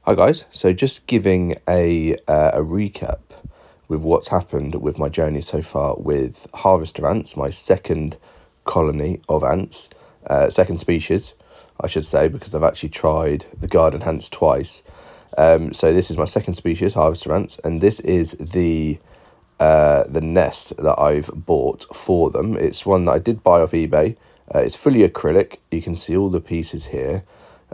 Hi guys, so just giving a recap with what's happened with my journey so far with harvester ants, my second colony of ants, second species, I should say, because I've actually tried the garden ants twice. So this is my second species, harvester ants, and this is the nest that I've bought for them. It's one that I did buy off eBay. It's fully acrylic. You can see all the pieces here.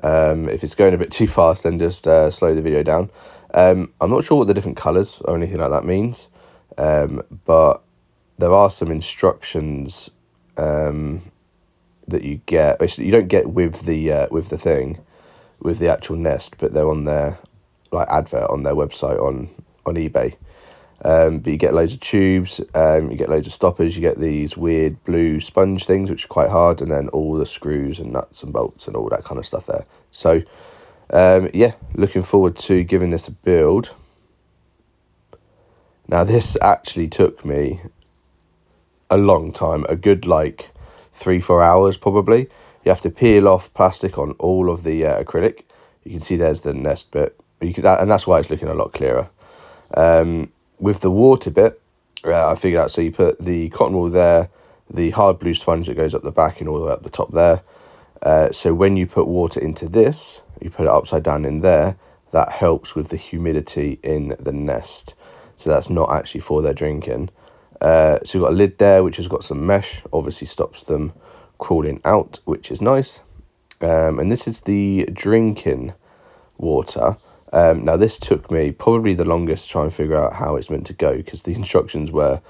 If it's going a bit too fast, then just slow the video down. I'm not sure what the different colours or anything like that means, but there are some instructions that you get. Basically, you don't get with the thing, with the actual nest, but they're on their advert on their website on eBay. But you get loads of tubes, you get loads of stoppers, you get these weird blue sponge things, which are quite hard, and then all the screws and nuts and bolts and all that kind of stuff there. So, yeah, looking forward to giving this a build. Now, this actually took me a long time, a good 3-4 hours probably. You have to peel off plastic on all of the acrylic. You can see there's the nest bit, and that's why it's looking a lot clearer. With the water bit, I figured out, so you put the cotton wool there, the hard blue sponge that goes up the back and all the way up the top there. So when you put water into this, you put it upside down in there, that helps with the humidity in the nest. So that's not actually for their drinking. So you've got a lid there, which has got some mesh, obviously stops them crawling out, which is nice. And this is the drinking water. Now, this took me probably the longest to try and figure out how it's meant to go, because the instructions were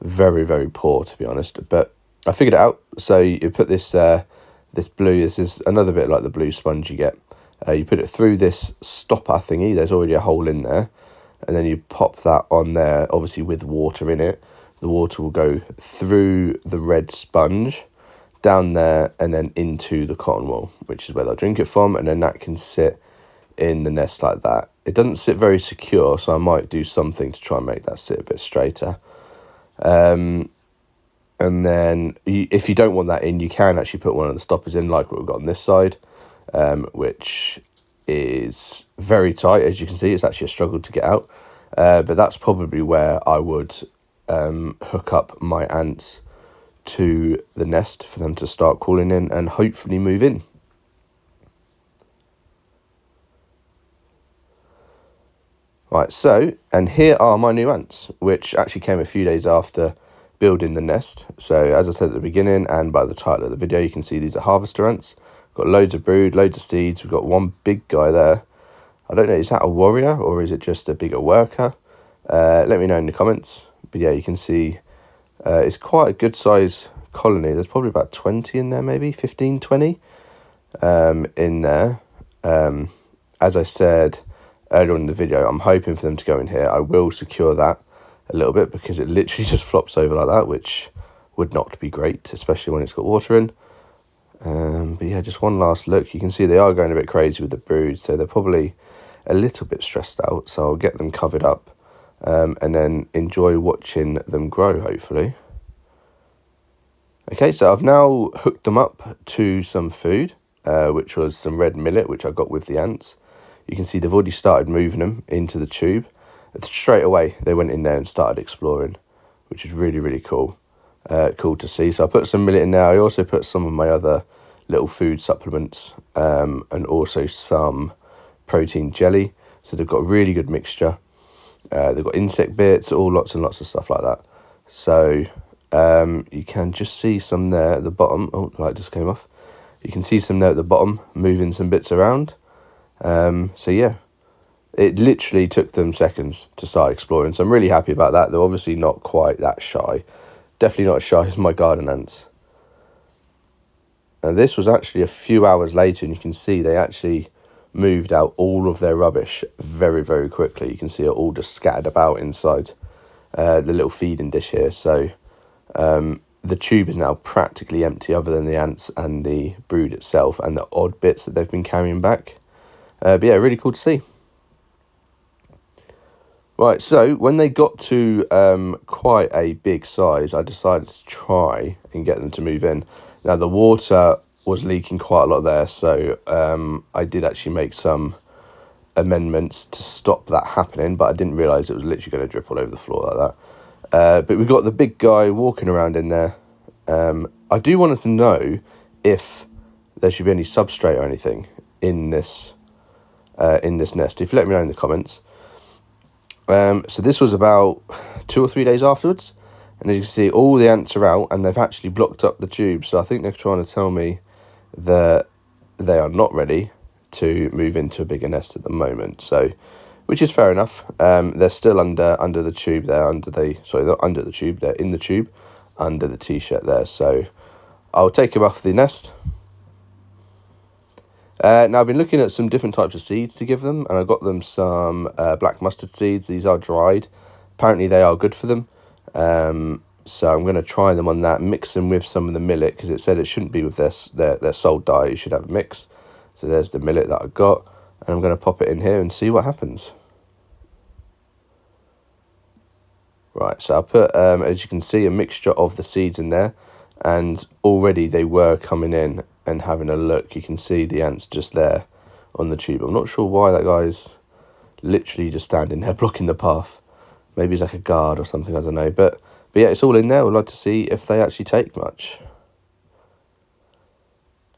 very, very poor, to be honest. But I figured it out. So you put this blue, this is another bit like the blue sponge you get. You put it through this stopper thingy. There's already a hole in there. And then you pop that on there, obviously with water in it. The water will go through the red sponge, down there, and then into the cotton wool, which is where they'll drink it from. And then that can sit in the nest like that. It doesn't sit very secure, so I might do something to try and make that sit a bit straighter. And then if you don't want that in, you can actually put one of the stoppers in, like what we've got on this side, which is very tight. As you can see, it's actually a struggle to get out, but that's probably where I would hook up my ants to the nest for them to start crawling in and hopefully move in. Right, so, and here are my new ants, which actually came a few days after building the nest. So, as I said at the beginning, and by the title of the video, you can see these are harvester ants. Got loads of brood, loads of seeds. We've got one big guy there. I don't know, is that a warrior, or is it just a bigger worker? Let me know in the comments. But yeah, you can see it's quite a good size colony. There's probably about 20 in there, maybe 15, 20 in there. As I said earlier in the video, I'm hoping for them to go in here. I will secure that a little bit, because it literally just flops over like that, which would not be great, especially when it's got water in. But yeah, just one last look. You can see they are going a bit crazy with the brood, so they're probably a little bit stressed out. So I'll get them covered up and then enjoy watching them grow, hopefully. Okay, so I've now hooked them up to some food, which was some red millet, which I got with the ants. You can see they've already started moving them into the tube. Straight away, they went in there and started exploring, which is really, really cool. Cool to see. So I put some millet in there. I also put some of my other little food supplements and also some protein jelly. So they've got a really good mixture. They've got insect bits, all lots and lots of stuff like that. So you can just see some there at the bottom. Oh, the light just came off. You can see some there at the bottom, moving some bits around. So yeah, it literally took them seconds to start exploring. So I'm really happy about that. They're obviously not quite that shy. Definitely not as shy as my garden ants. And this was actually a few hours later, and you can see they actually moved out all of their rubbish very, very quickly. You can see it all just scattered about inside the little feeding dish here. So the tube is now practically empty, other than the ants and the brood itself and the odd bits that they've been carrying back. But yeah, really cool to see. Right, so when they got to quite a big size, I decided to try and get them to move in. Now, the water was leaking quite a lot there, so I did actually make some amendments to stop that happening, but I didn't realise it was literally going to drip all over the floor like that. But we got the big guy walking around in there. I do want to know if there should be any substrate or anything in this nest. If you let me know in the comments. So this was about 2 or 3 days afterwards, and as you can see, all the ants are out, and they've actually blocked up the tube. So I think they're trying to tell me that they are not ready to move into a bigger nest at the moment. So, which is fair enough. They're still under the tube there, not under the tube. They're in the tube, under the t-shirt there. So I'll take them off the nest. Now I've been looking at some different types of seeds to give them, and I got them some black mustard seeds. These are dried. Apparently they are good for them. So I'm going to try them on that, mix them with some of the millet, because it said it shouldn't be with their sole diet. You should have a mix. So there's the millet that I got, and I'm going to pop it in here and see what happens. Right, so I put, as you can see, a mixture of the seeds in there, and already they were coming in and having a look. You can see the ants just there on the tube. I'm not sure why that guy's literally just standing there blocking the path. Maybe he's like a guard or something, I don't know. But yeah, it's all in there. We'd like to see if they actually take much.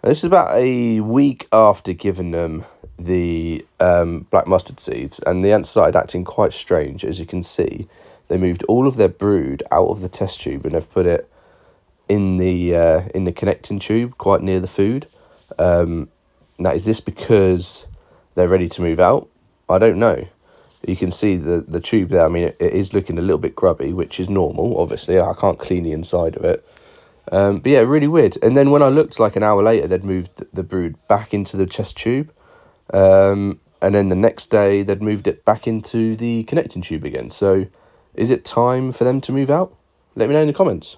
And this is about a week after giving them the black mustard seeds, and the ants started acting quite strange. As you can see, they moved all of their brood out of the test tube, and they've put it in the connecting tube quite near the food. Now, is this because they're ready to move out? I don't know. You can see the tube there. I mean, it is looking a little bit grubby, which is normal, obviously. I can't clean the inside of it. But yeah, really weird. And then when I looked like an hour later, they'd moved the brood back into the chest tube. And then the next day, they'd moved it back into the connecting tube again. So is it time for them to move out? Let me know in the comments.